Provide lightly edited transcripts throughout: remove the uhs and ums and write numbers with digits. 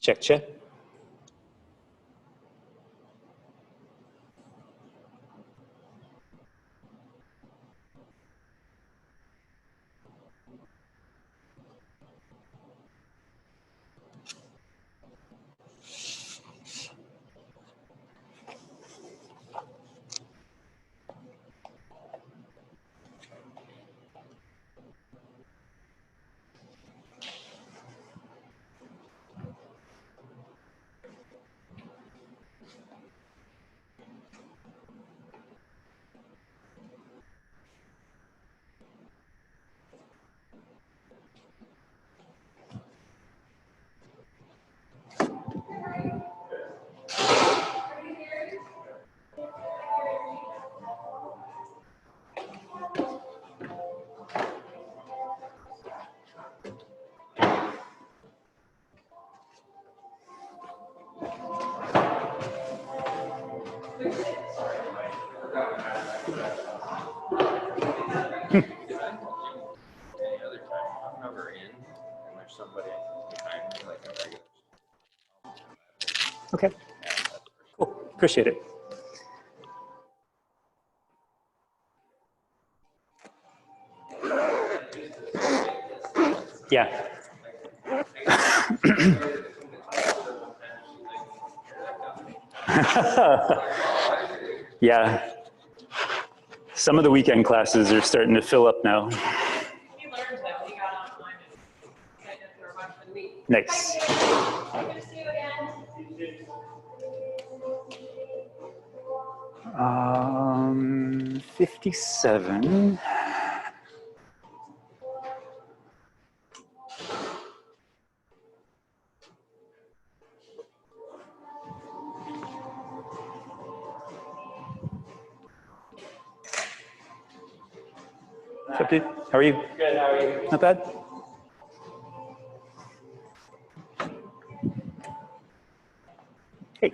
Check, check. Okay, cool, appreciate it. Yeah. Yeah. Some of the weekend classes are starting to fill up now. He learned that when he got online and signed up for a bunch of the week. Nice. Good to see you again. 57. What's up, dude? How are you? Good, how are you? Not bad. Hey.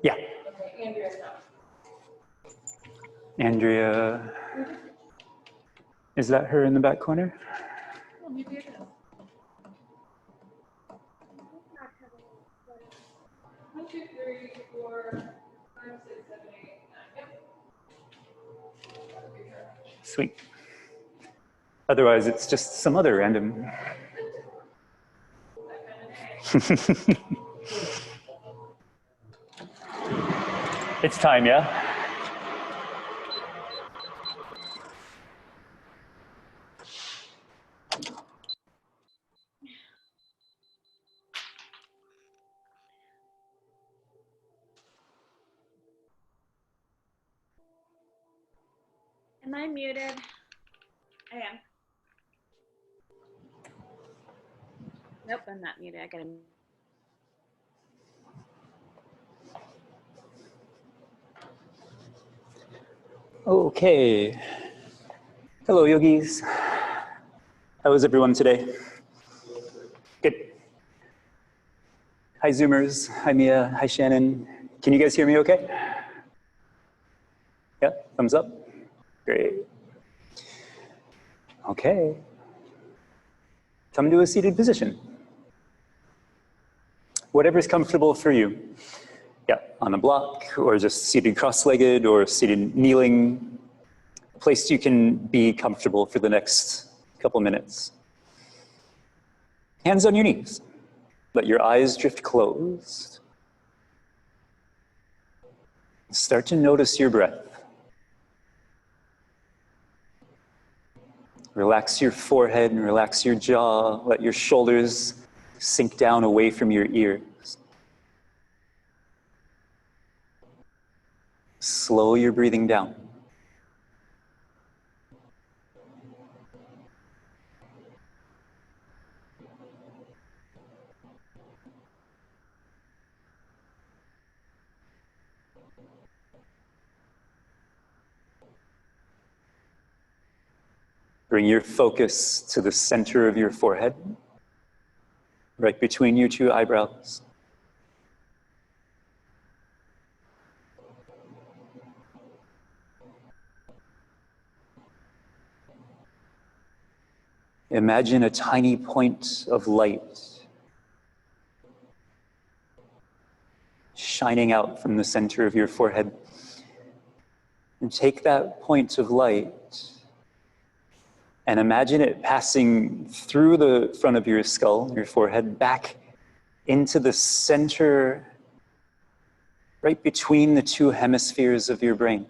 Yeah. Andrea's not. Andrea. Is that her in the back corner? Oh, maybe it is. 1, 2, 3, 4, 5, 6, 7, 8, 9. Yep. Sweet. Otherwise, it's just some other random. It's time, yeah? Am I muted? I am. Nope, I'm not muted. I gotta. Okay. Hello, yogis. How is everyone today? Good. Hi, Zoomers. Hi, Mia. Hi, Shannon. Can you guys hear me okay? Yeah, thumbs up. Great. Okay. Come to a seated position. Whatever's comfortable for you. Yeah, on a block, or just seated cross-legged, or seated kneeling. A place you can be comfortable for the next couple minutes. Hands on your knees. Let your eyes drift closed. Start to notice your breath. Relax your forehead and relax your jaw. Let your shoulders sink down away from your ears. Slow your breathing down. Bring your focus to the center of your forehead, right between your two eyebrows. Imagine a tiny point of light shining out from the center of your forehead. And take that point of light and imagine it passing through the front of your skull, your forehead, back into the center, right between the two hemispheres of your brain.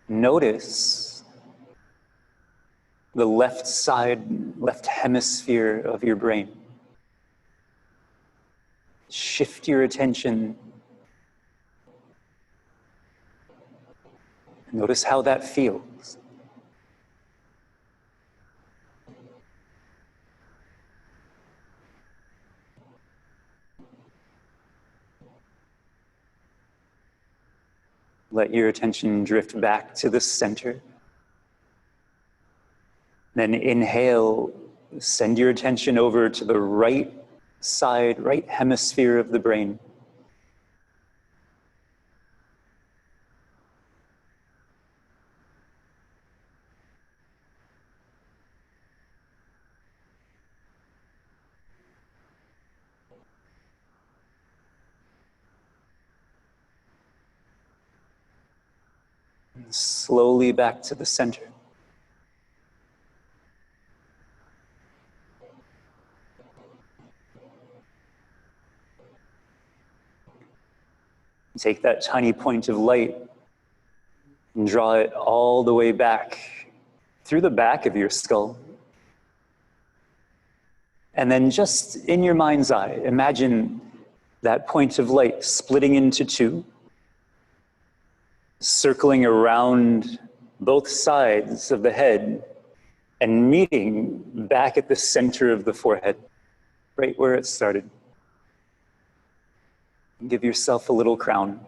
Notice the left side, left hemisphere of your brain. Shift your attention. Notice how that feels. Let your attention drift back to the center. Then inhale, send your attention over to the right side, right hemisphere of the brain. And slowly back to the center. Take that tiny point of light and draw it all the way back through the back of your skull. And then just in your mind's eye, imagine that point of light splitting into two, circling around both sides of the head and meeting back at the center of the forehead, right where it started. Give yourself a little crown.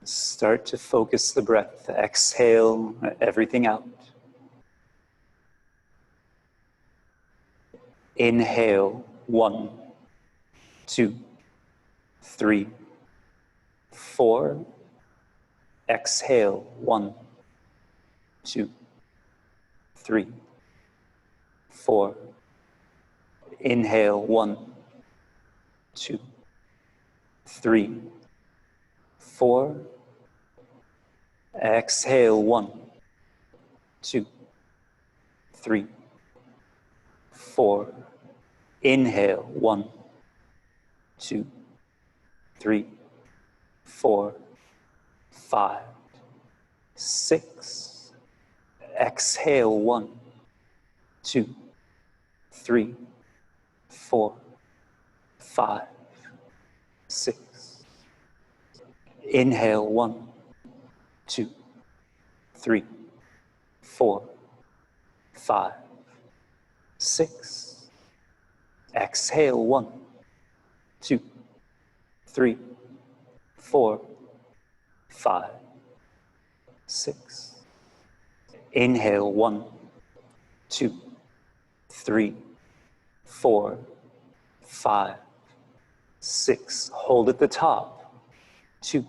Start to focus the breath. Exhale everything out. Inhale, 1, 2, 3, 4. Exhale, 1, 2, 3, 4. Inhale, 1, 2, 3, 4. Exhale, 1, 2, 3, 4. Inhale, 1, 2, 3, 4, 5, 6. Exhale, 1, 2, 3, 4, 5, 6. Inhale, 1, 2, 3, 4, 5, 6. Exhale, 1, 2, 3, 4, 5, 6. Inhale, 1, 2, 3, 4, 5, 6. Hold at the top. 2,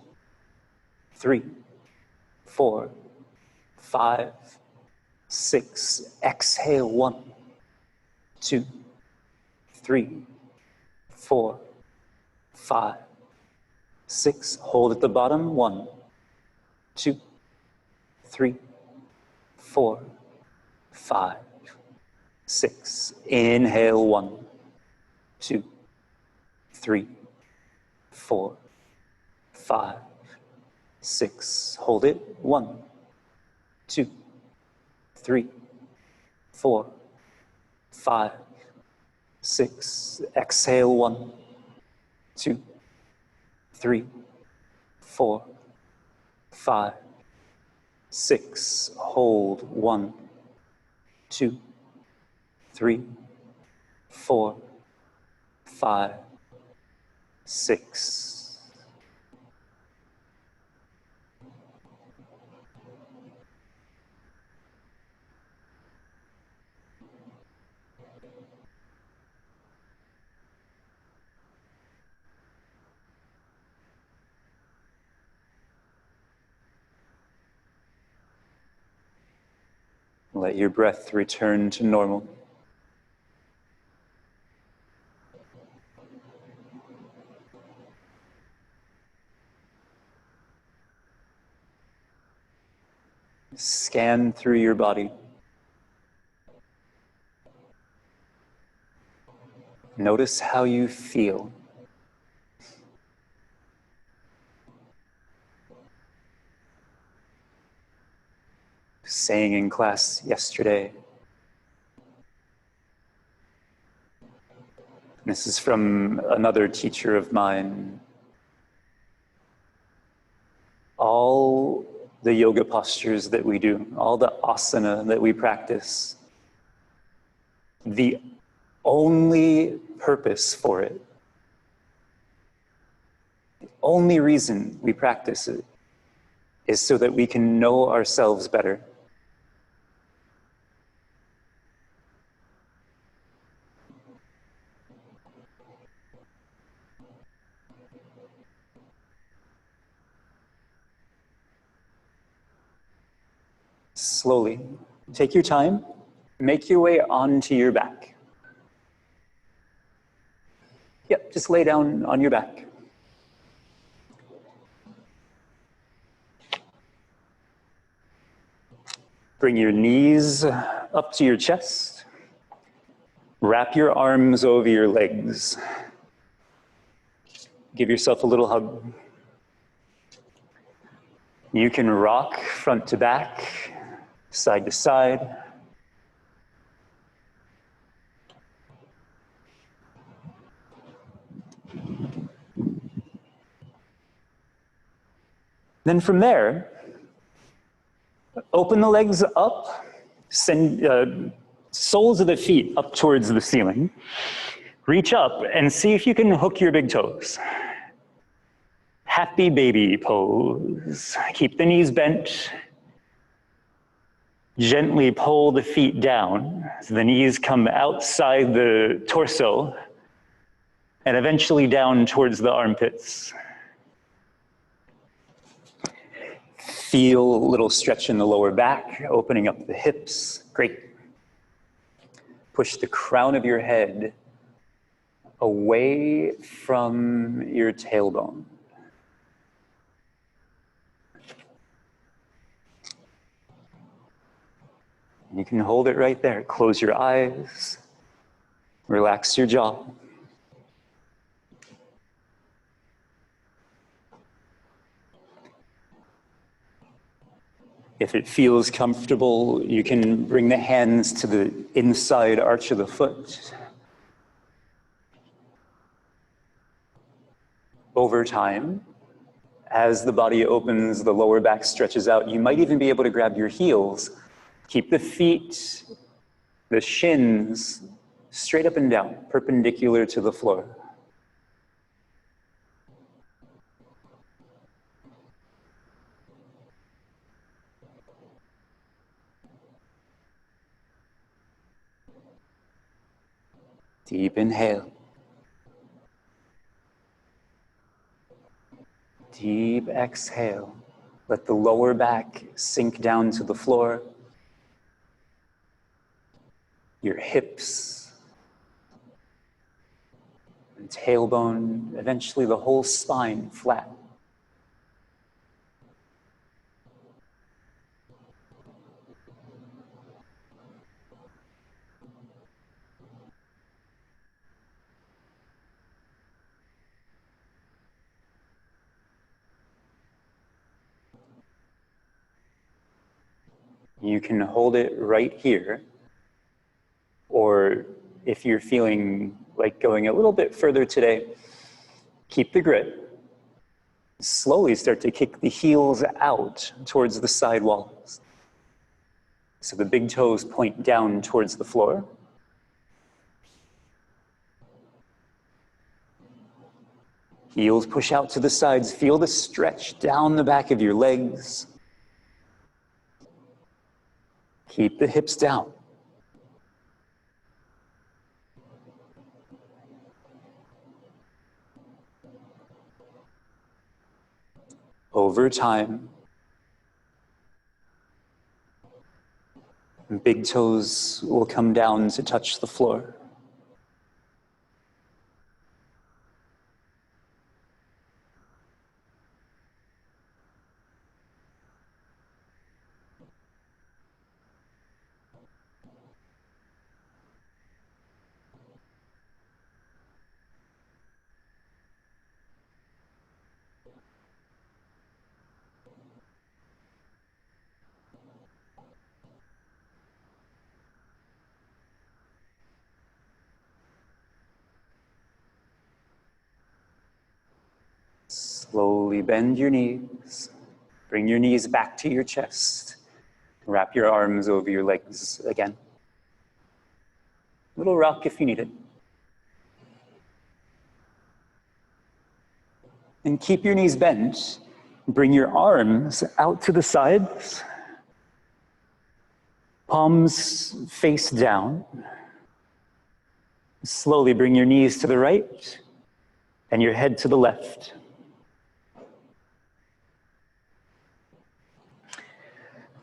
3, 4, 5, 6. Exhale, 1, 2, 3, 4, 5, 6. Hold at the bottom. 1, 2, 3, 4, 5, 6. Inhale, 1, 2, 3, 4, 5, 6. Hold it. 1, 2, 3, 4, 5, 6. Exhale, 1, 2, 3, 4, 5, 6. Hold. 1, 2, 3, 4, 5, 6. Let your breath return to normal. Scan through your body. Notice how you feel. Saying in class yesterday, this is from another teacher of mine, all the yoga postures that we do, all the asana that we practice, the only purpose for it, the only reason we practice it is so that we can know ourselves better. Slowly, take your time, make your way onto your back. Yep, just lay down on your back. Bring your knees up to your chest. Wrap your arms over your legs. Give yourself a little hug. You can rock front to back, side to side. Then from there, open the legs up, send soles of the feet up towards the ceiling. Reach up and see if you can hook your big toes. Happy baby pose. Keep the knees bent. Gently pull the feet down so the knees come outside the torso and eventually down towards the armpits. Feel a little stretch in the lower back, opening up the hips. Great. Push the crown of your head away from your tailbone. You can hold it right there. Close your eyes. Relax your jaw. If it feels comfortable, you can bring the hands to the inside arch of the foot. Over time, as the body opens, the lower back stretches out, you might even be able to grab your heels. Keep the feet, the shins, straight up and down, perpendicular to the floor. Deep inhale. Deep exhale. Let the lower back sink down to the floor. Your hips and tailbone, eventually the whole spine flat. You can hold it right here, or if you're feeling like going a little bit further today, keep the grip. Slowly start to kick the heels out towards the side walls. So the big toes point down towards the floor. Heels push out to the sides. Feel the stretch down the back of your legs. Keep the hips down. Over time, big toes will come down to touch the floor. Slowly bend your knees. Bring your knees back to your chest. Wrap your arms over your legs again. Little rock if you need it. And keep your knees bent. Bring your arms out to the sides. Palms face down. Slowly bring your knees to the right and your head to the left.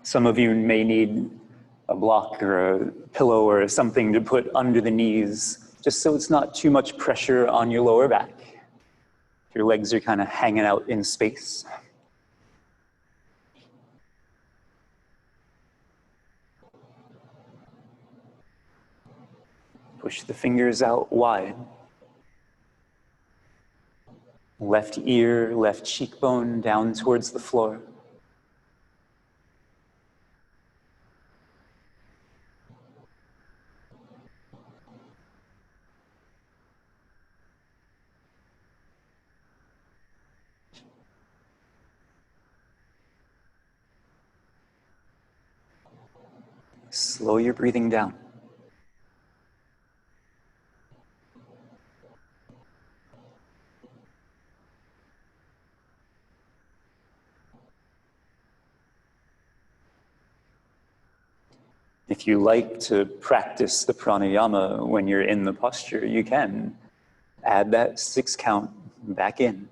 Some of you may need a block or a pillow or something to put under the knees, just so it's not too much pressure on your lower back. Your legs are kind of hanging out in space. Push the fingers out wide. Left ear, left cheekbone down towards the floor. Slow your breathing down. If you like to practice the pranayama when you're in the posture, you can add that 6 count back in.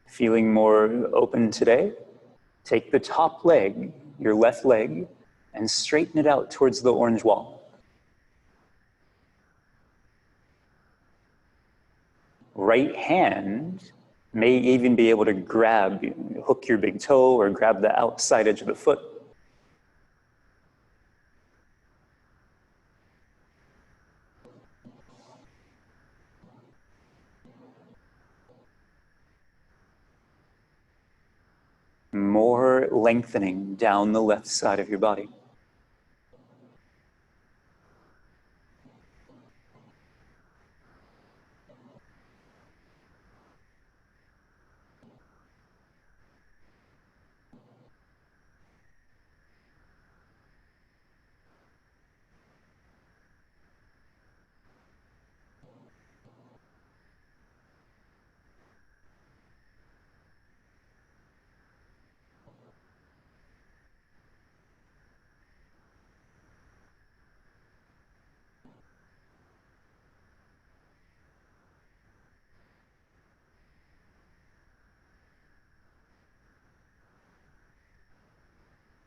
Feeling more open today? Take the top leg, your left leg, and straighten it out towards the orange wall. Right hand may even be able to hook your big toe or grab the outside edge of the foot. More lengthening down the left side of your body.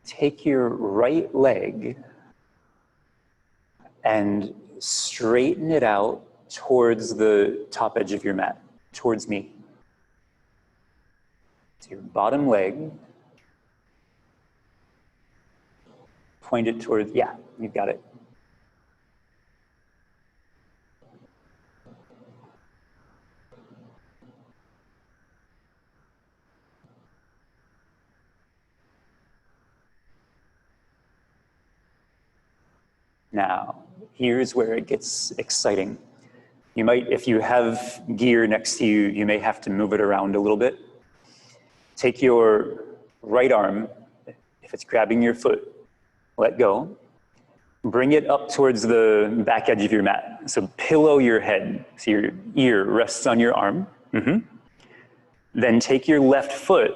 Take your right leg and straighten it out towards the top edge of your mat, towards me. So your bottom leg, point it towards, yeah, you've got it. Now, here's where it gets exciting. You might, if you have gear next to you, you may have to move it around a little bit. Take your right arm, if it's grabbing your foot, let go. Bring it up towards the back edge of your mat. So pillow your head, so your ear rests on your arm. Then take your left foot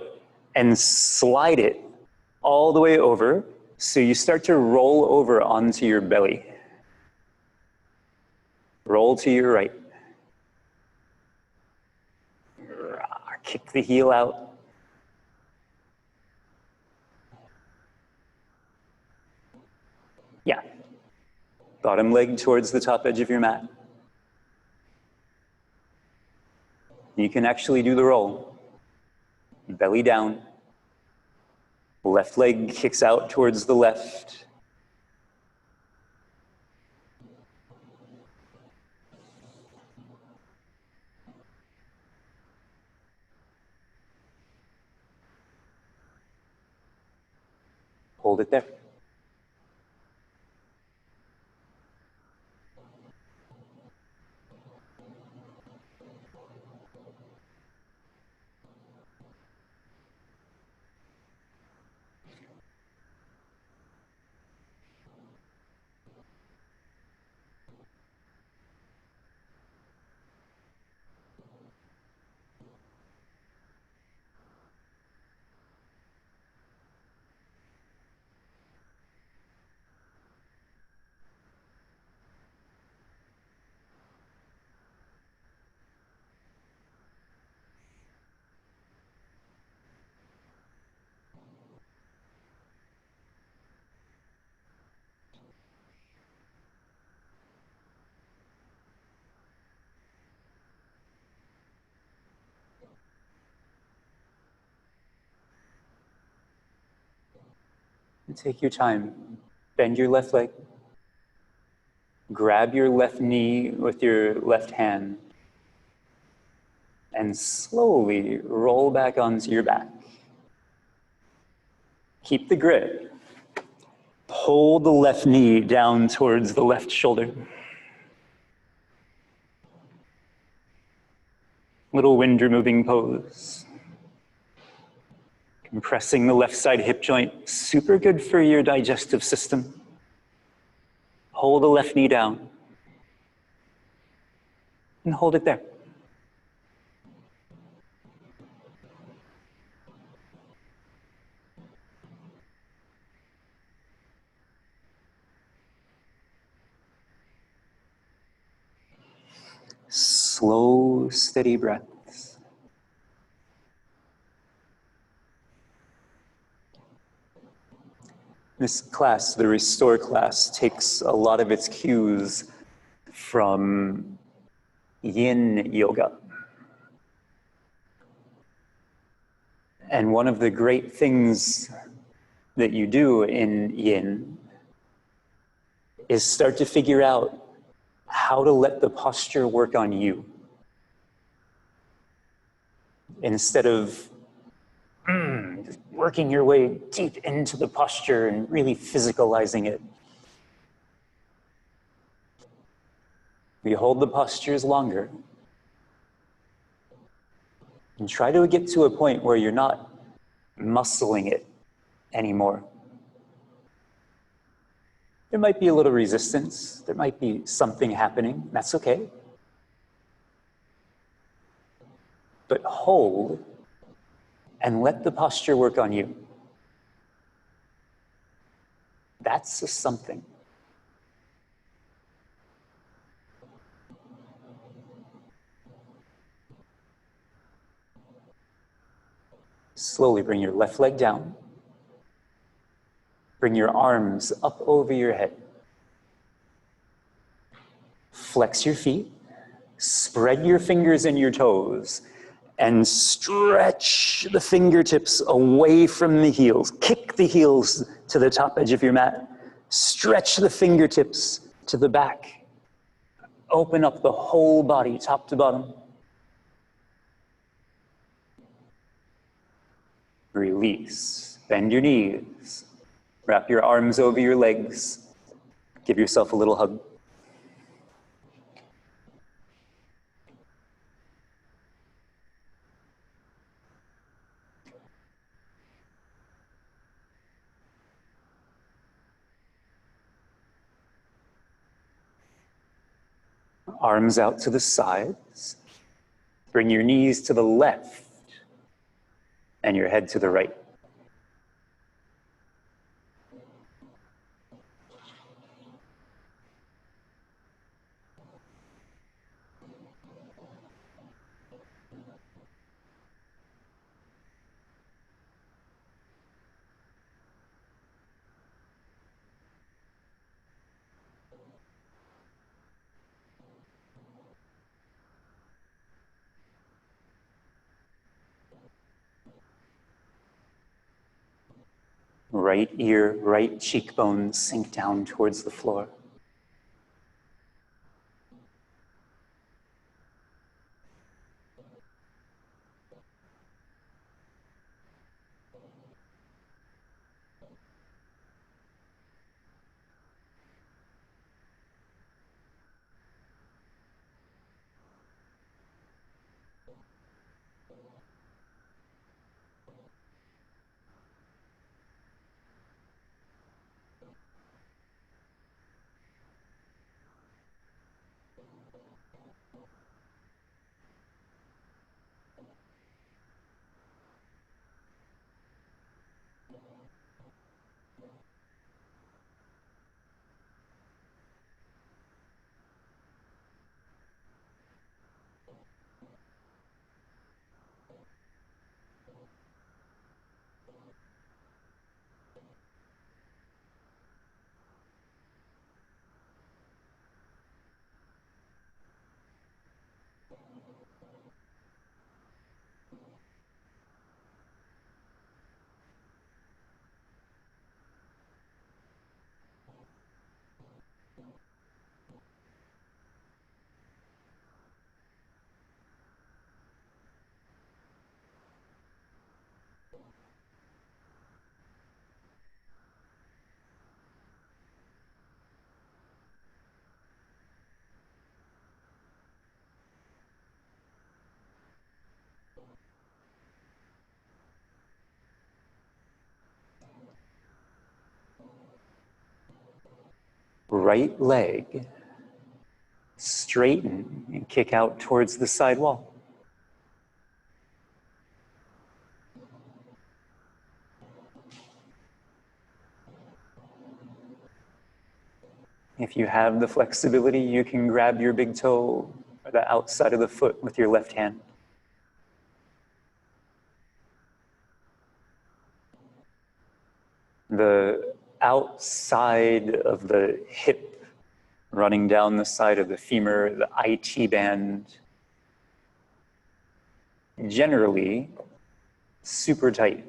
and slide it all the way over, so you start to roll over onto your belly. Roll to your right. Kick the heel out. Yeah. Bottom leg towards the top edge of your mat. You can actually do the roll. Belly down. Left leg kicks out towards the left. Hold it there. And take your time. Bend your left leg. Grab your left knee with your left hand. And slowly roll back onto your back. Keep the grip. Pull the left knee down towards the left shoulder. Little wind removing pose. Compressing the left side hip joint, super good for your digestive system. Hold the left knee down. And hold it there. Slow, steady breaths. This class, the Restore class, takes a lot of its cues from Yin Yoga. And one of the great things that you do in Yin is start to figure out how to let the posture work on you. Instead of just working your way deep into the posture and really physicalizing it. We hold the postures longer and try to get to a point where you're not muscling it anymore. There might be a little resistance. There might be something happening. That's okay. But hold and let the posture work on you. That's a something. Slowly bring your left leg down. Bring your arms up over your head. Flex your feet. Spread your fingers and your toes. And stretch the fingertips away from the heels. Kick the heels to the top edge of your mat. Stretch the fingertips to the back. Open up the whole body, top to bottom. Release. Bend your knees. Wrap your arms over your legs. Give yourself a little hug. Arms out to the sides. Bring your knees to the left and your head to the right. Right ear, right cheekbone sink down towards the floor. Right leg, straighten and kick out towards the side wall. If you have the flexibility, you can grab your big toe or the outside of the foot with your left hand. The outside of the hip, running down the side of the femur, the IT band. Generally, super tight.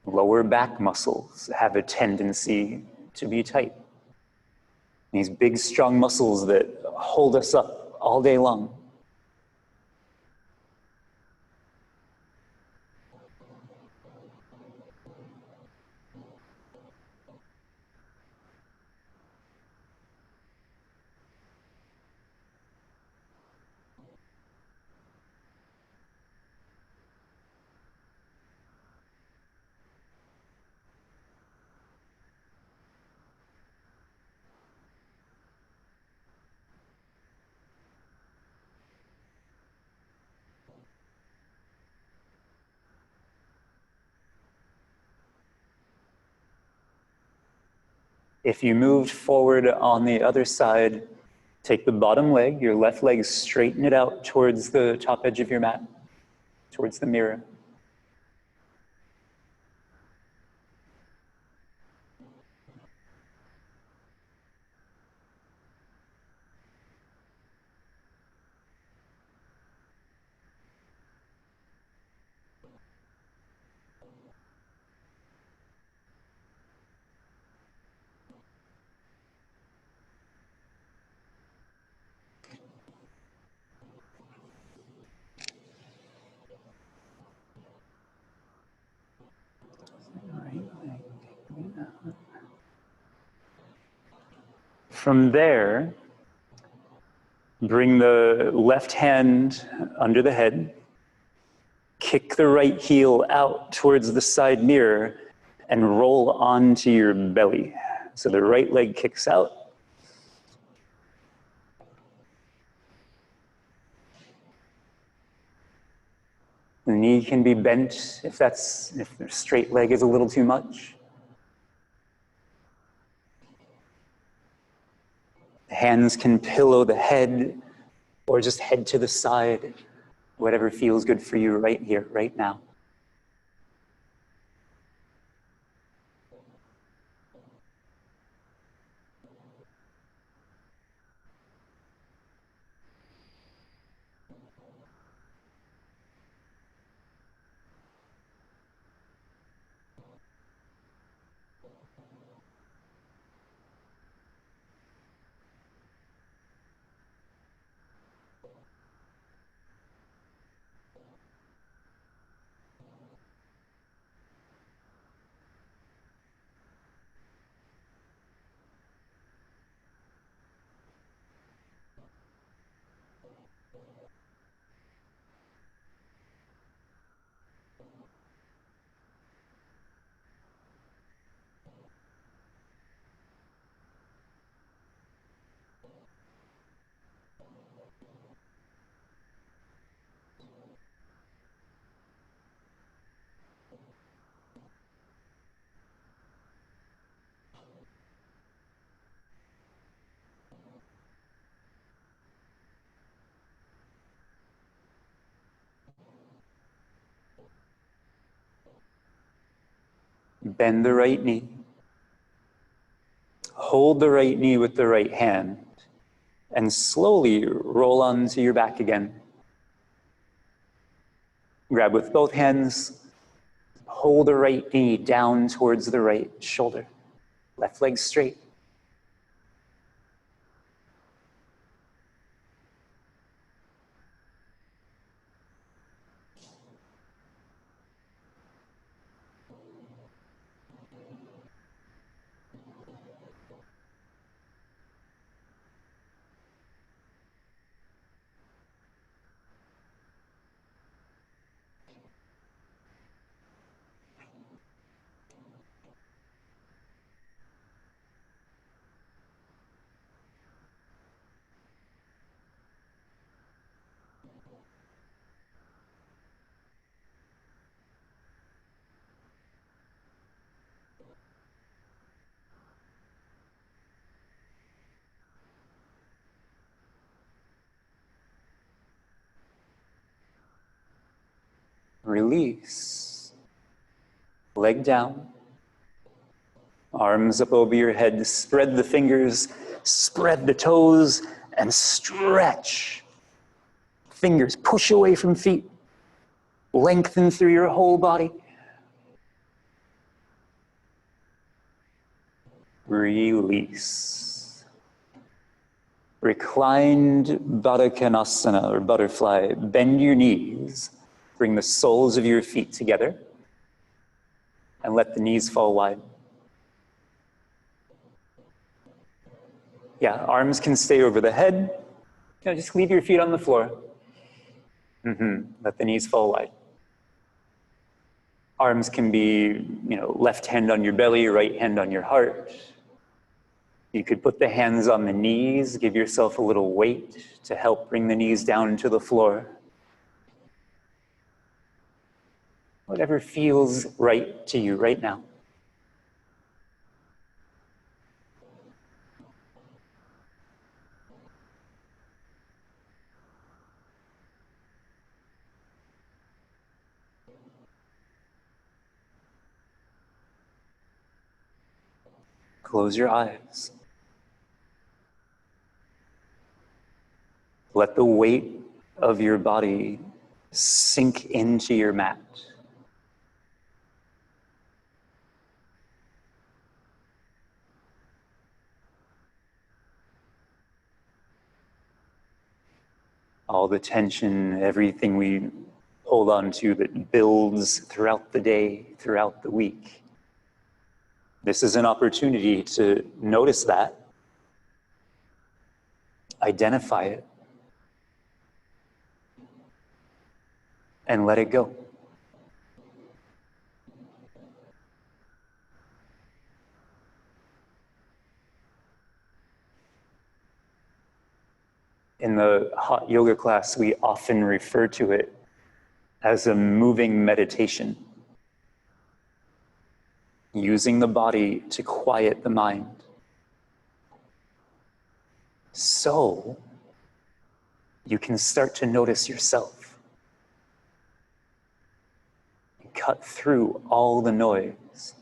Lower back muscles have a tendency to be tight. These big, strong muscles that hold us up all day long. If you moved forward on the other side, take the bottom leg, your left leg, straighten it out towards the top edge of your mat, towards the mirror. From there, bring the left hand under the head, kick the right heel out towards the side mirror, and roll onto your belly. So the right leg kicks out. The knee can be bent if the straight leg is a little too much. The hands can pillow the head or just head to the side, whatever feels good for you right here, right now. Bend the right knee. Hold the right knee with the right hand and slowly roll onto your back again. Grab with both hands. Hold the right knee down towards the right shoulder. Left leg straight. Release. Leg down. Arms up over your head. Spread the fingers, spread the toes, and stretch. Fingers push away from feet. Lengthen through your whole body. Release. Reclined Baddha Konasana, or butterfly. Bend your knees. Bring the soles of your feet together. And let the knees fall wide. Yeah, arms can stay over the head. Just leave your feet on the floor. Let the knees fall wide. Arms can be, left hand on your belly, right hand on your heart. You could put the hands on the knees, give yourself a little weight to help bring the knees down to the floor. Whatever feels right to you right now. Close your eyes. Let the weight of your body sink into your mat. All the tension, everything we hold on to that builds throughout the day, throughout the week. This is an opportunity to notice that, identify it, and let it go. In the hot yoga class, we often refer to it as a moving meditation, using the body to quiet the mind. So you can start to notice yourself. Cut through all the noise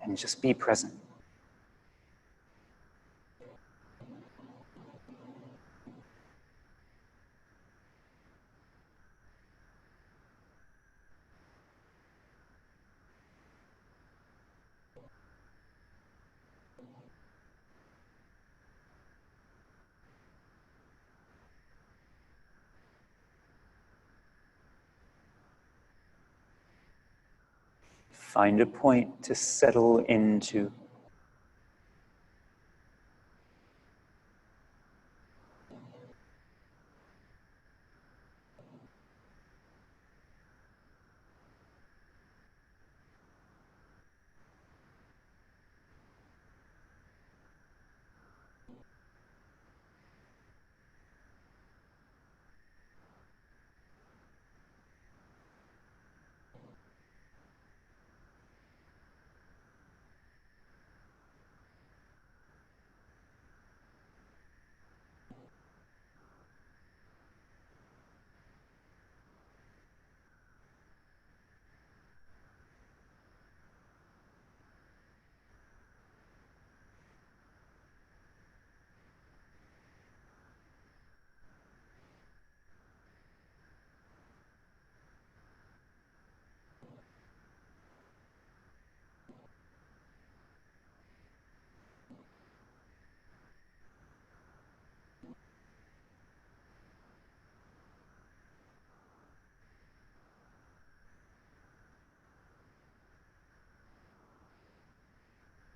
and just be present. Find a point to settle into.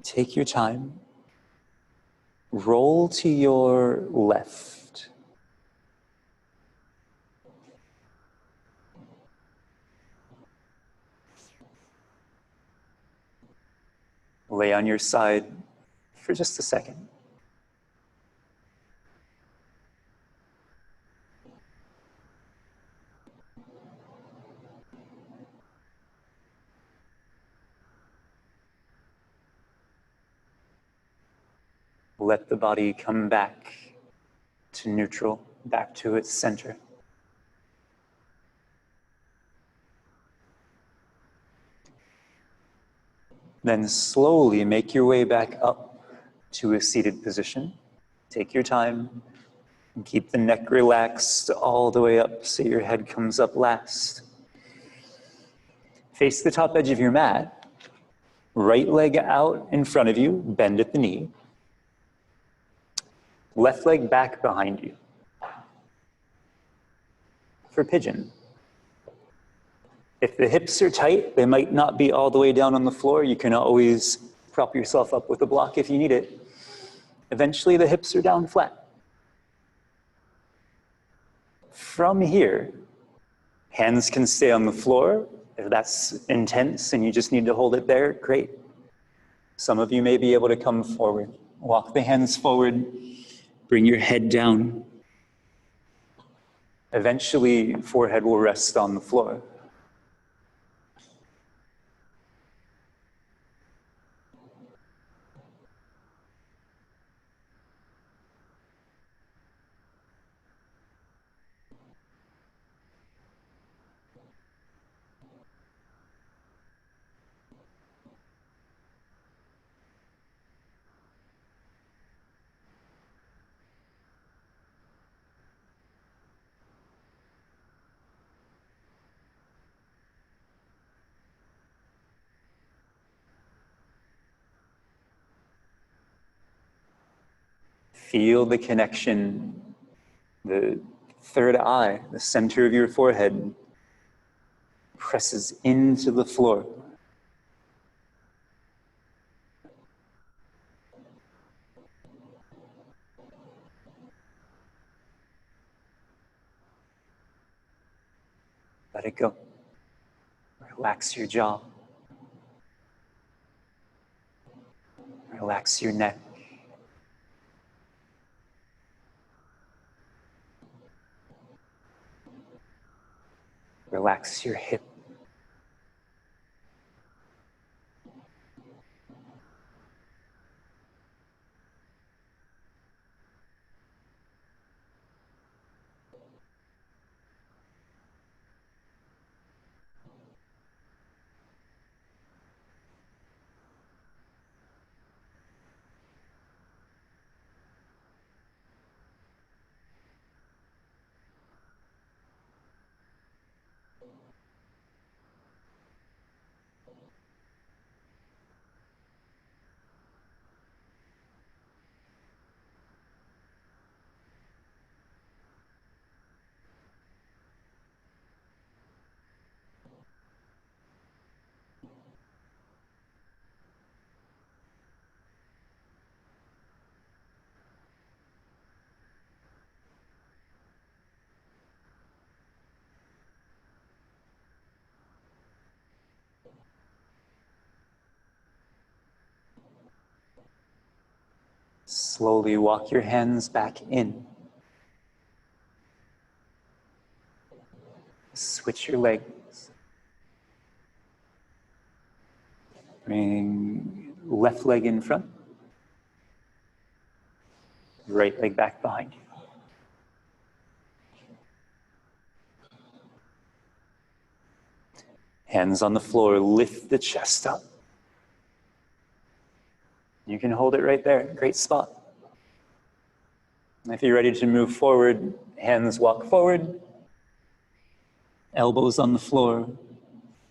Take your time. Roll to your left. Lay on your side for just a second. Let the body come back to neutral, back to its center. Then slowly make your way back up to a seated position. Take your time. Keep the neck relaxed all the way up so your head comes up last. Face the top edge of your mat. Right leg out in front of you, bend at the knee. Left leg back behind you. For pigeon. If the hips are tight, they might not be all the way down on the floor. You can always prop yourself up with a block if you need it. Eventually the hips are down flat. From here, hands can stay on the floor. If that's intense and you just need to hold it there, great. Some of you may be able to come forward. Walk the hands forward, bring your head down. Eventually, forehead will rest on the floor. Feel the connection, the third eye, the center of your forehead, presses into the floor. Let it go. Relax your jaw. Relax your neck. Relax your hip. Slowly walk your hands back in. Switch your legs. Bring left leg in front. Right leg back behind you. Hands on the floor, lift the chest up. You can hold it right there, great spot. If you're ready to move forward, hands walk forward. Elbows on the floor,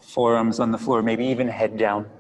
forearms on the floor, maybe even head down.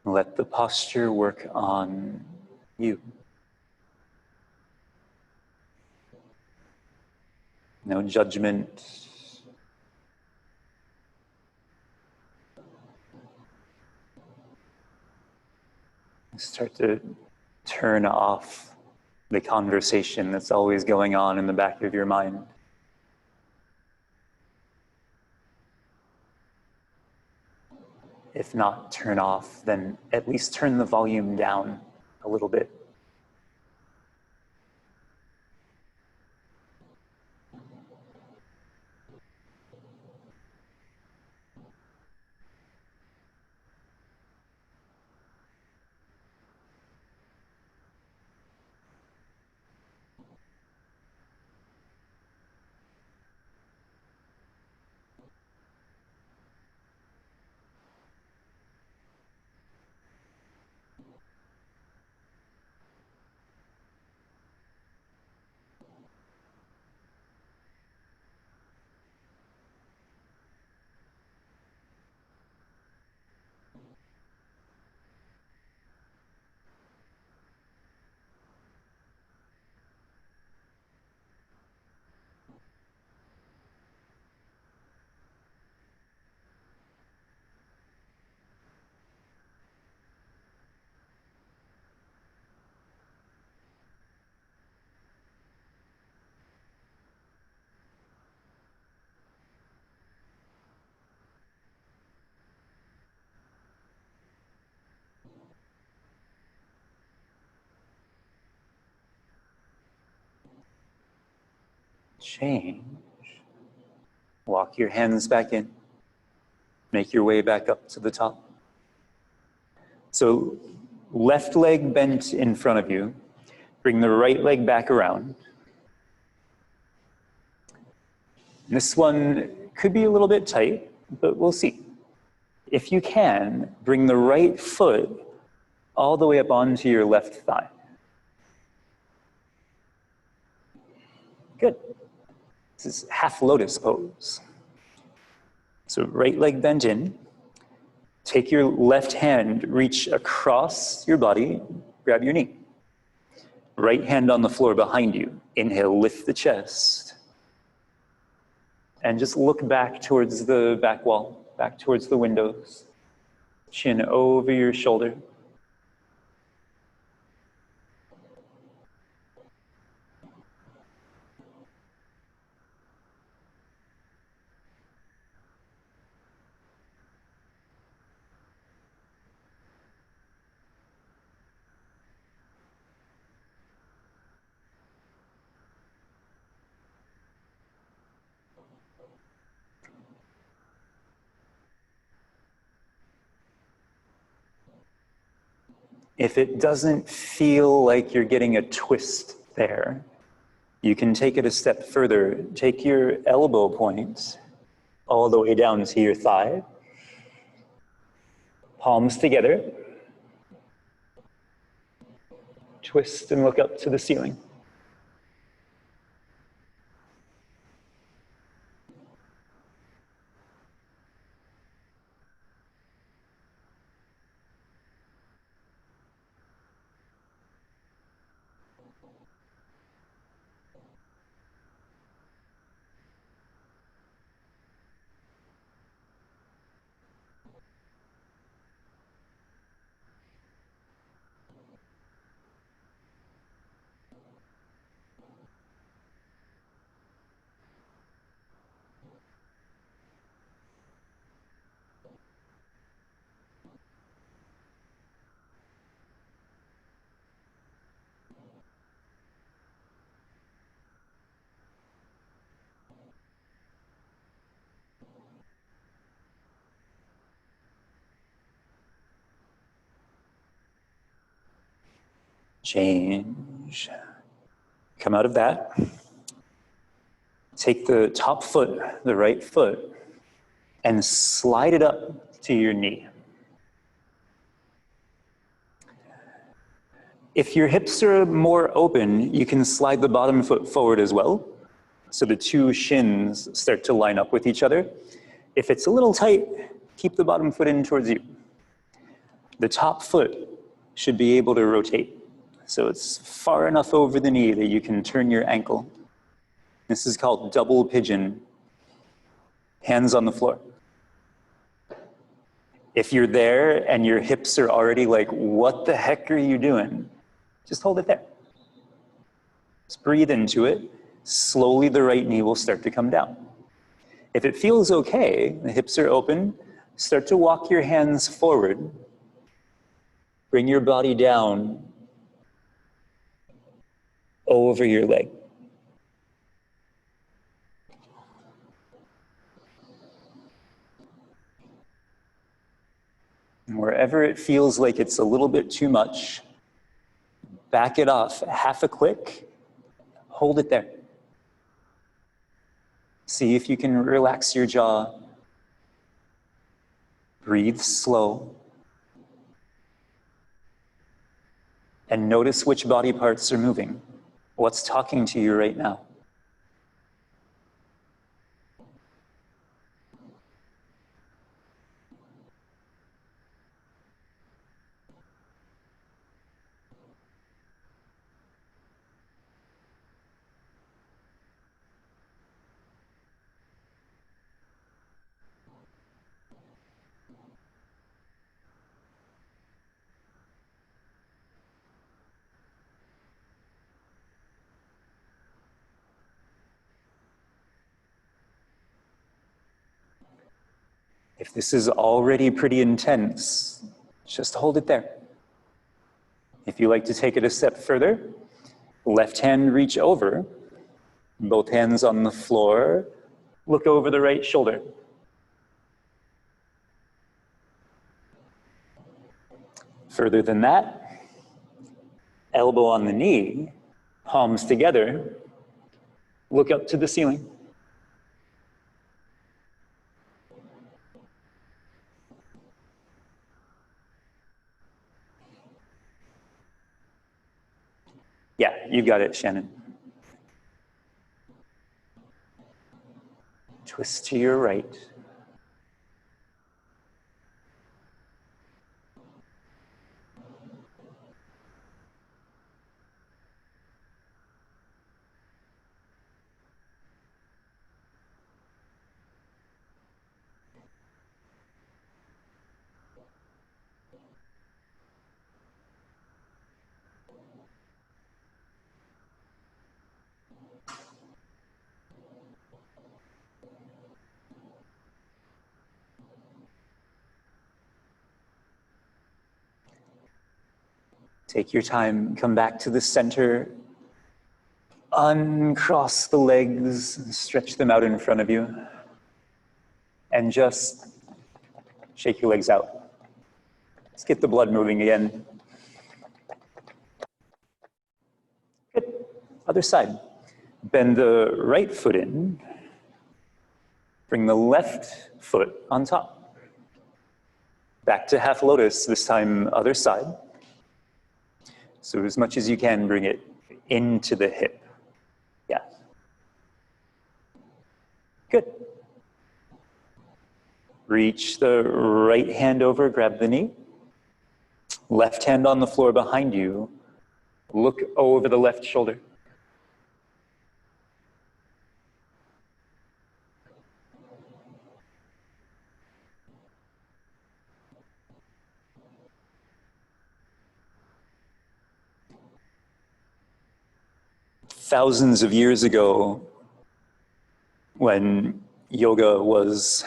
Let the posture work on you. No judgment. Start to turn off the conversation that's always going on in the back of your mind. If not turn off, then at least turn the volume down a little bit. Change. Walk your hands back in. Make your way back up to the top. So left leg bent in front of you. Bring the right leg back around. This one could be a little bit tight, but we'll see. If you can, bring the right foot all the way up onto your left thigh. Good. This is half lotus pose. So right leg bent in. Take your left hand, reach across your body, grab your knee. Right hand on the floor behind you. Inhale, lift the chest. And just look back towards the back wall, back towards the windows. Chin over your shoulder. If it doesn't feel like you're getting a twist there, you can take it a step further. Take your elbow point all the way down to your thigh. Palms together. Twist and look up to the ceiling. Change. Come out of that. Take the top foot, the right foot, and slide it up to your knee. If your hips are more open, you can slide the bottom foot forward as well, so the two shins start to line up with each other. If it's a little tight, keep the bottom foot in towards you. The top foot should be able to rotate, so it's far enough over the knee that you can turn your ankle. This is called double pigeon, hands on the floor. If you're there and your hips are already like, what the heck are you doing? Just hold it there. Just breathe into it. Slowly the right knee will start to come down. If it feels okay, the hips are open, start to walk your hands forward. Bring your body down over your leg. And wherever it feels like it's a little bit too much, back it off half a click, hold it there. See if you can relax your jaw. Breathe slow. And notice which body parts are moving. What's talking to you right now? If this is already pretty intense, just hold it there. If you like to take it a step further, left hand reach over, both hands on the floor, look over the right shoulder. Further than that, elbow on the knee, palms together, look up to the ceiling. Yeah, you got it, Shannon. Twist to your right. Take your time, come back to the center, uncross the legs, stretch them out in front of you, and just shake your legs out. Let's get the blood moving again. Good. Other side. Bend the right foot in, bring the left foot on top. Back to half lotus, this time other side. So as much as you can, bring it into the hip. Yeah. Good. Reach the right hand over, grab the knee. Left hand on the floor behind you. Look over the left shoulder. Thousands of years ago, when yoga was,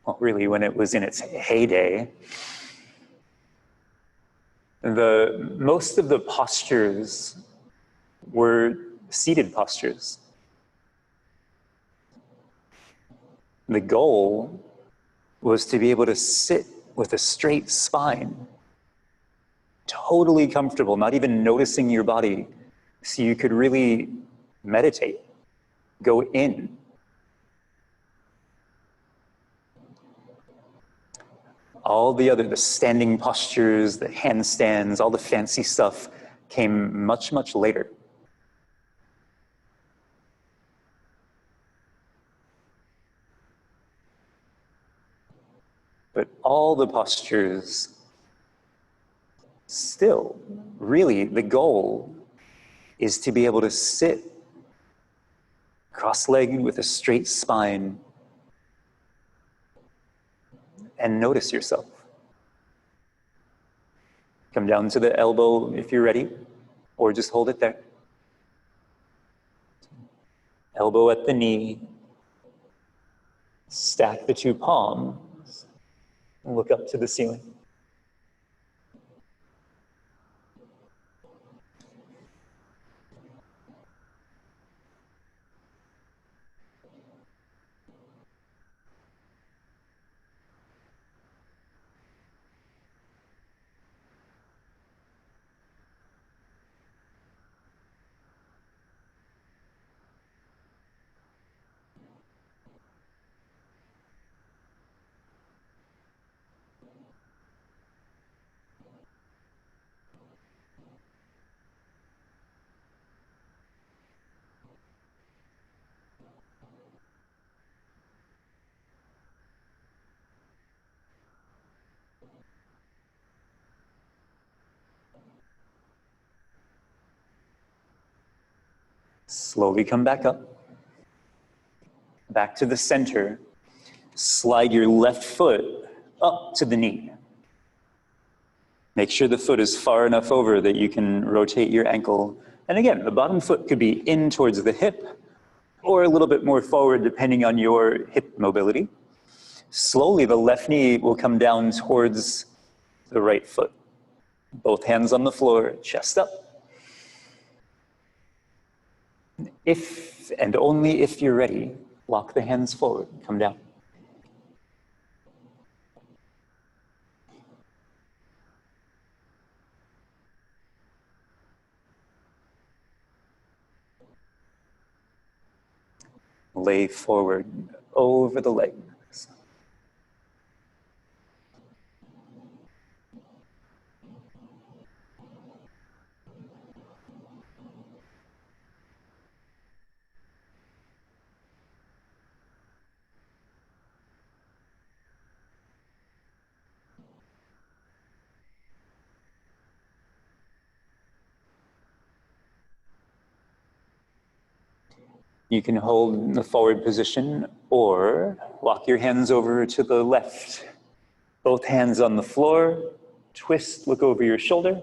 well, really when it was in its heyday, most of the postures were seated postures. The goal was to be able to sit with a straight spine, totally comfortable, not even noticing your body, so you could really meditate, go in. All the standing postures, the handstands, all the fancy stuff came much, much later. But all the postures, still, really, the goal is to be able to sit cross-legged with a straight spine and notice yourself. Come down to the elbow if you're ready, or just hold it there. Elbow at the knee. Stack the two palms and look up to the ceiling. Slowly come back up. Back to the center. Slide your left foot up to the knee. Make sure the foot is far enough over that you can rotate your ankle. And again, the bottom foot could be in towards the hip or a little bit more forward depending on your hip mobility. Slowly, the left knee will come down towards the right foot. Both hands on the floor, chest up. If and only if you're ready, walk the hands forward, come down. Lay forward over the legs. You can hold the forward position or walk your hands over to the left. Both hands on the floor, twist, look over your shoulder.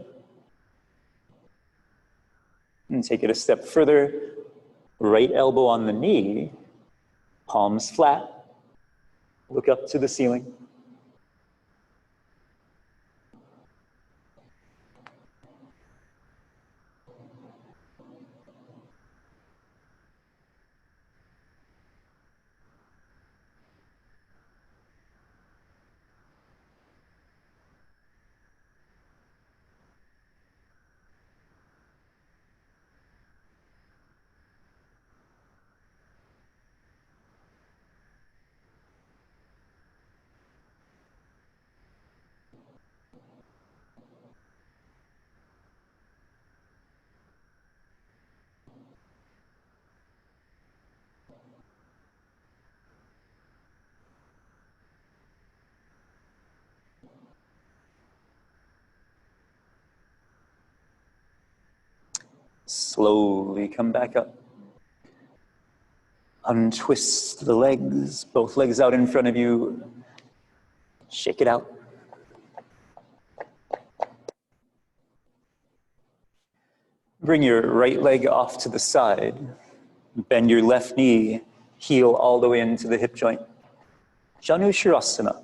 And take it a step further. Right elbow on the knee, palms flat, look up to the ceiling. Slowly come back up. Untwist the legs, both legs out in front of you. Shake it out. Bring your right leg off to the side. Bend your left knee, heel all the way into the hip joint. Janushirasana.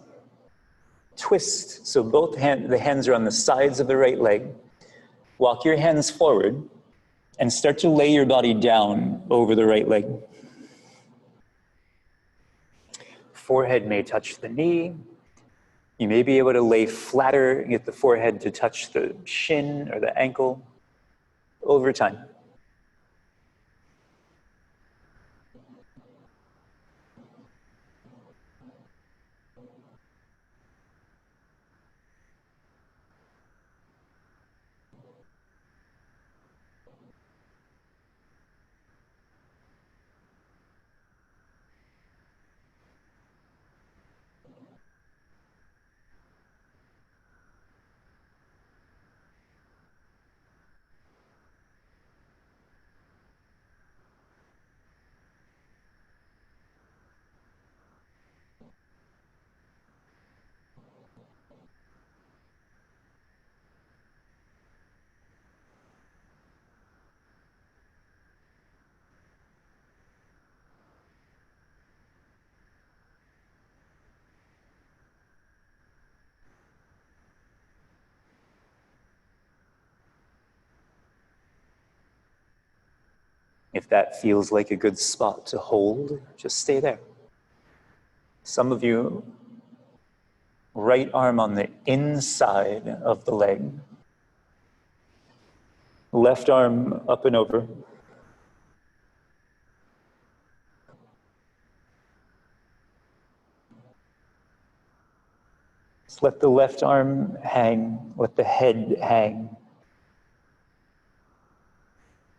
Twist, so the hands are on the sides of the right leg. Walk your hands forward and start to lay your body down over the right leg. Forehead may touch the knee. You may be able to lay flatter and get the forehead to touch the shin or the ankle over time. If that feels like a good spot to hold, just stay there. Some of you, right arm on the inside of the leg, left arm up and over. Just let the left arm hang, let the head hang.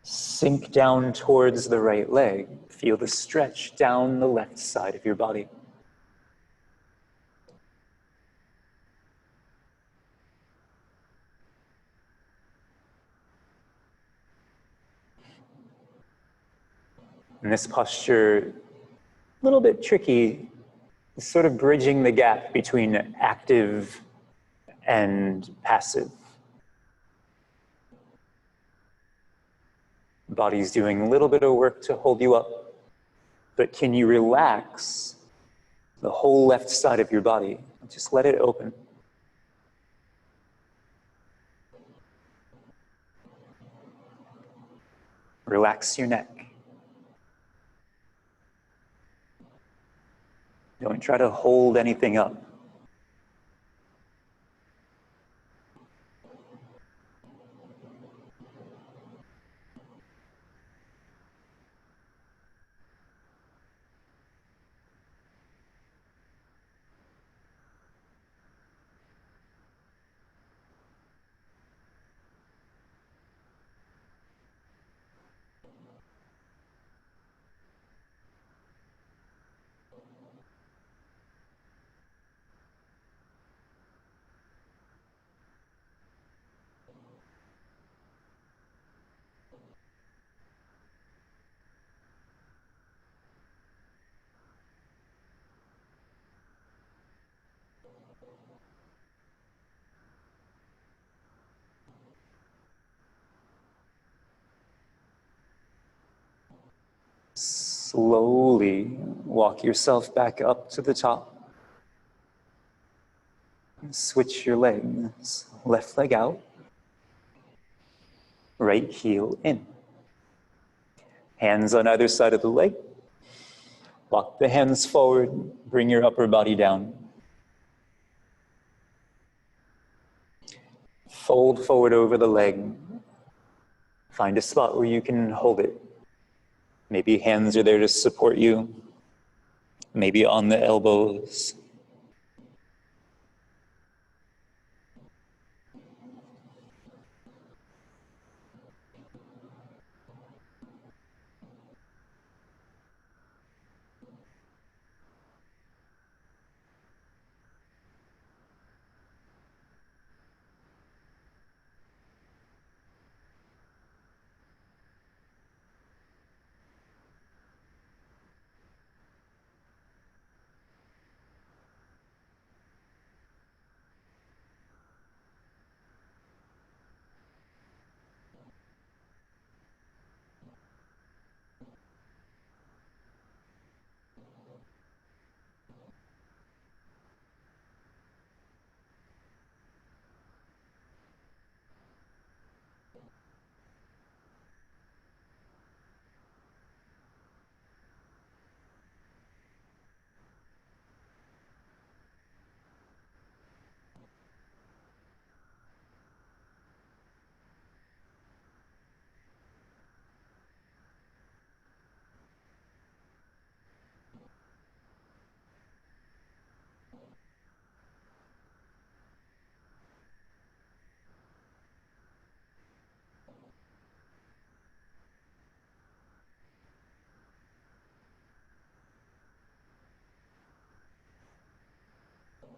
Sink down towards the right leg. Feel the stretch down the left side of your body. In this posture, a little bit tricky, sort of bridging the gap between active and passive. Body's doing a little bit of work to hold you up, but can you relax the whole left side of your body? Just let it open. Relax your neck. Don't try to hold anything up. Slowly walk yourself back up to the top. Switch your legs. Left leg out. Right heel in. Hands on either side of the leg. Walk the hands forward. Bring your upper body down. Fold forward over the leg. Find a spot where you can hold it. Maybe hands are there to support you. Maybe on the elbows.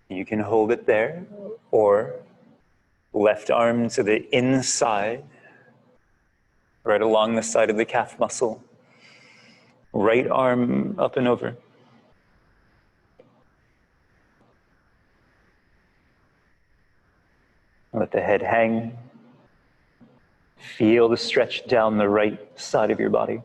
You can hold it there, or left arm to the inside, right along the side of the calf muscle. Right arm up and over. Let the head hang. Feel the stretch down the right side of your body.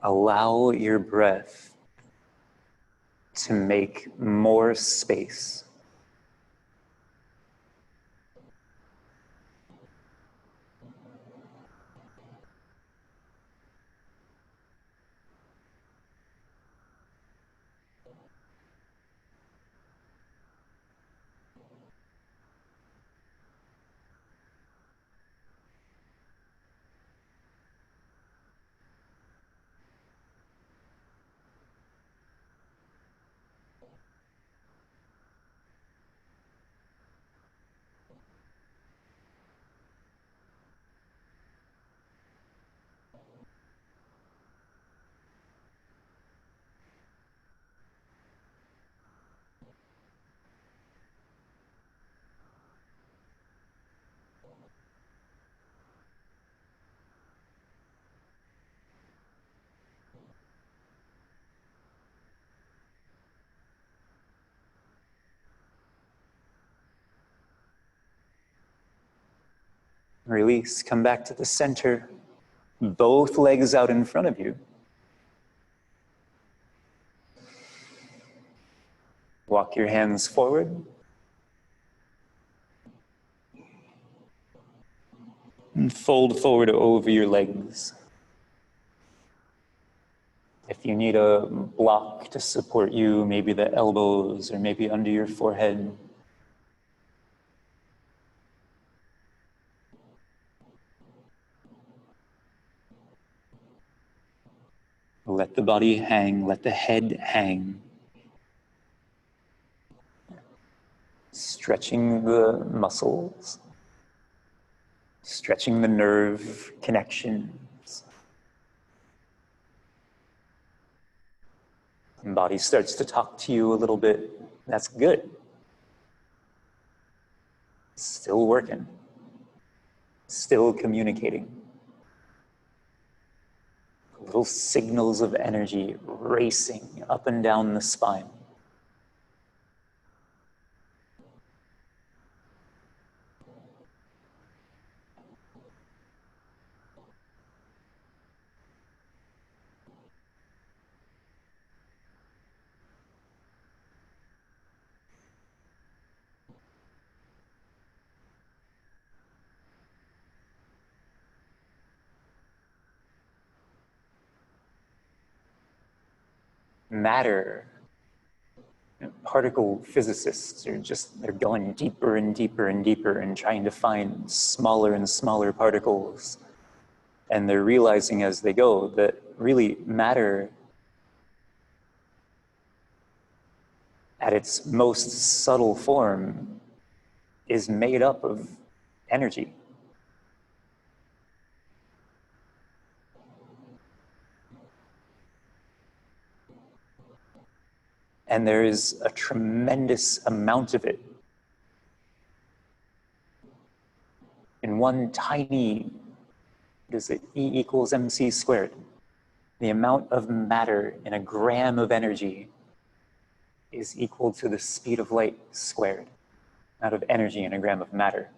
Allow your breath to make more space. Release, come back to the center. Both legs out in front of you. Walk your hands forward. And fold forward over your legs. If you need a block to support you, maybe the elbows or maybe under your forehead. Let the body hang, let the head hang. Stretching the muscles, stretching the nerve connections. The body starts to talk to you a little bit. That's good. Still working, still communicating. Little signals of energy racing up and down the spine. Matter, particle physicists they're going deeper and deeper and deeper and trying to find smaller and smaller particles. And they're realizing as they go that really matter at its most subtle form is made up of energy. And there is a tremendous amount of it in one tiny, is it E equals mc squared? The amount of matter in a gram of energy is equal to the speed of light squared, out of energy in a gram of matter.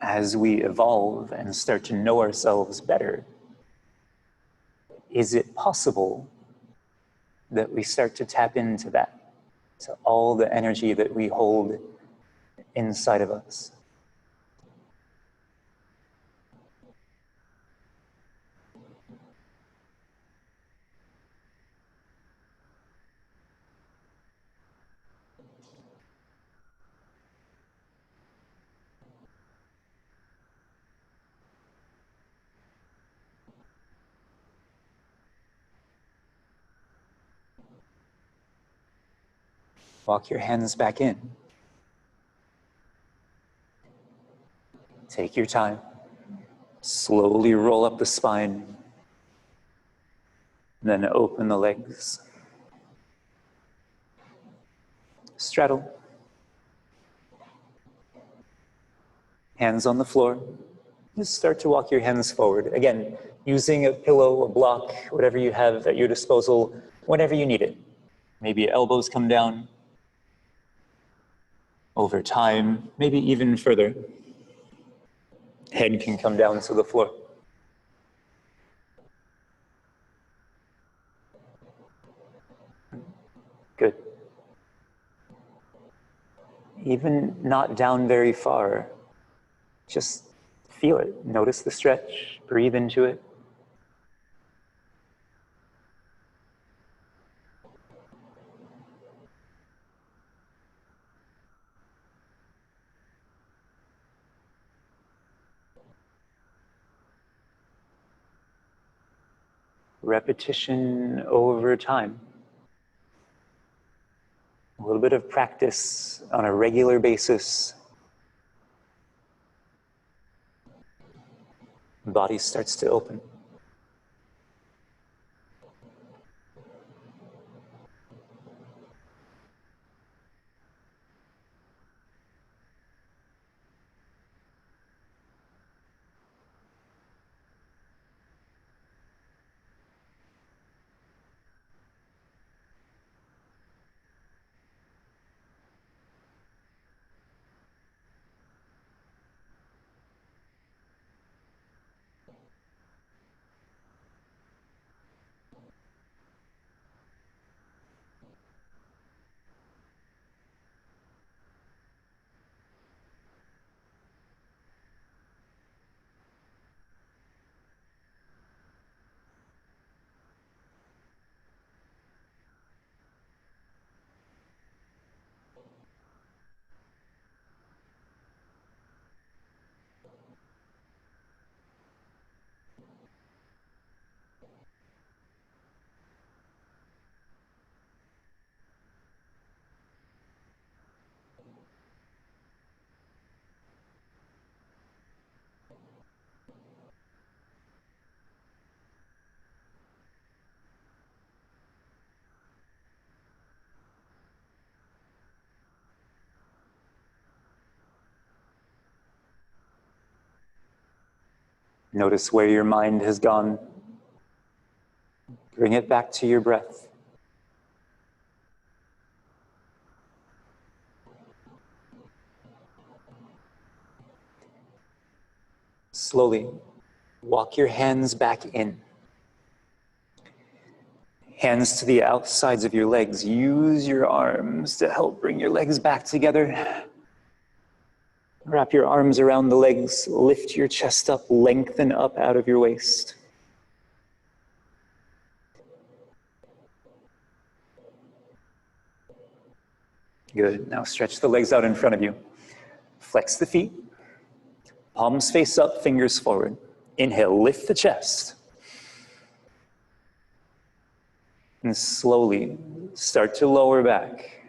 As we evolve and start to know ourselves better, is it possible that we start to tap into that, to all the energy that we hold inside of us? Walk your hands back in. Take your time. Slowly roll up the spine. Then open the legs. Straddle. Hands on the floor. Just start to walk your hands forward. Again, using a pillow, a block, whatever you have at your disposal whenever you need it. Maybe elbows come down. Over time, maybe even further, head can come down to the floor. Good. Even not down very far, just feel it. Notice the stretch, breathe into it. Repetition over time. A little bit of practice on a regular basis. The body starts to open. Notice where your mind has gone. Bring it back to your breath. Slowly walk your hands back in. Hands to the outsides of your legs. Use your arms to help bring your legs back together. Wrap your arms around the legs. Lift your chest up. Lengthen up out of your waist. Good. Now stretch the legs out in front of you. Flex the feet. Palms face up, fingers forward. Inhale, lift the chest. And slowly start to lower back.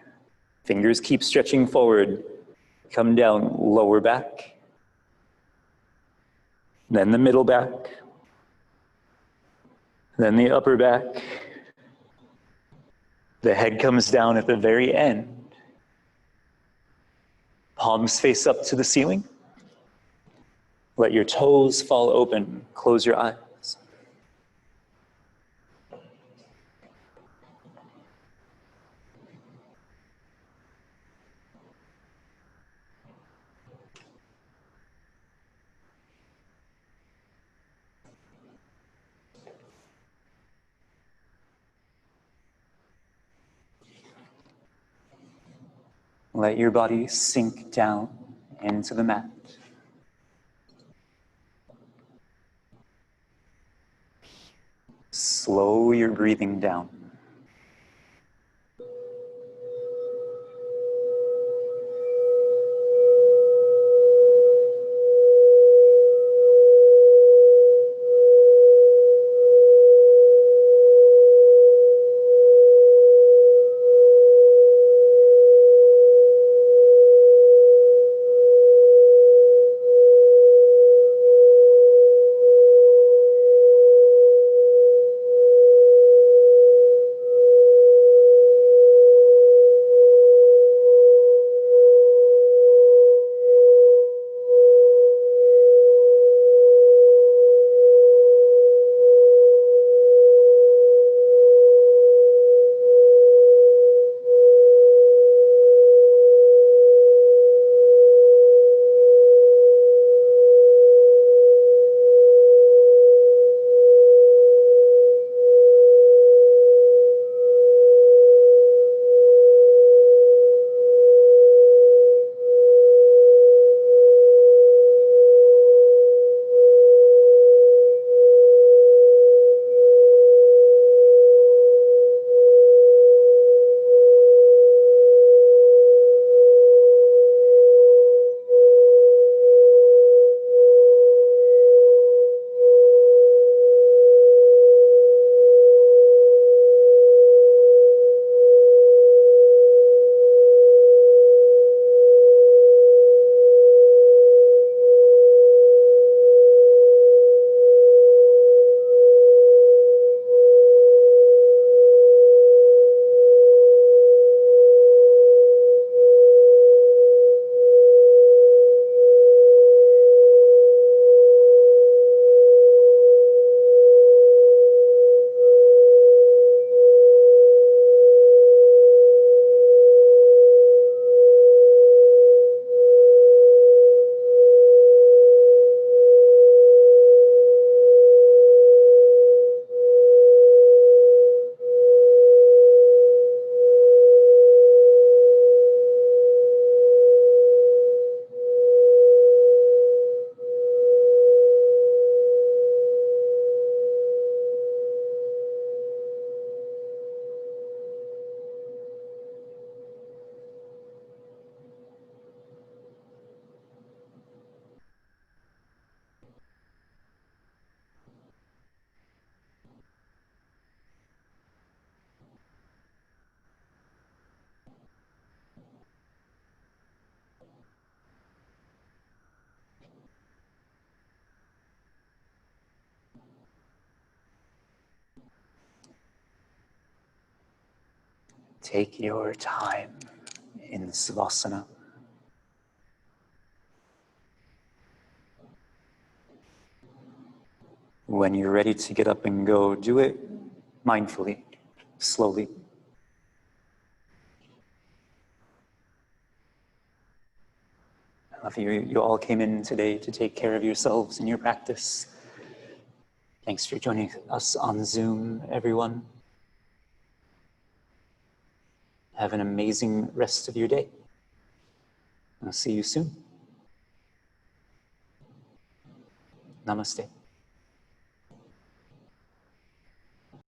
Fingers keep stretching forward. Come down, lower back. Then the middle back. Then the upper back. The head comes down at the very end. Palms face up to the ceiling. Let your toes fall open. Close your eyes. Let your body sink down into the mat. Slow your breathing down. Take your time in Savasana. When you're ready to get up and go, do it mindfully, slowly. I love you all came in today to take care of yourselves in your practice. Thanks for joining us on Zoom, everyone. Have an amazing rest of your day. I'll see you soon. Namaste.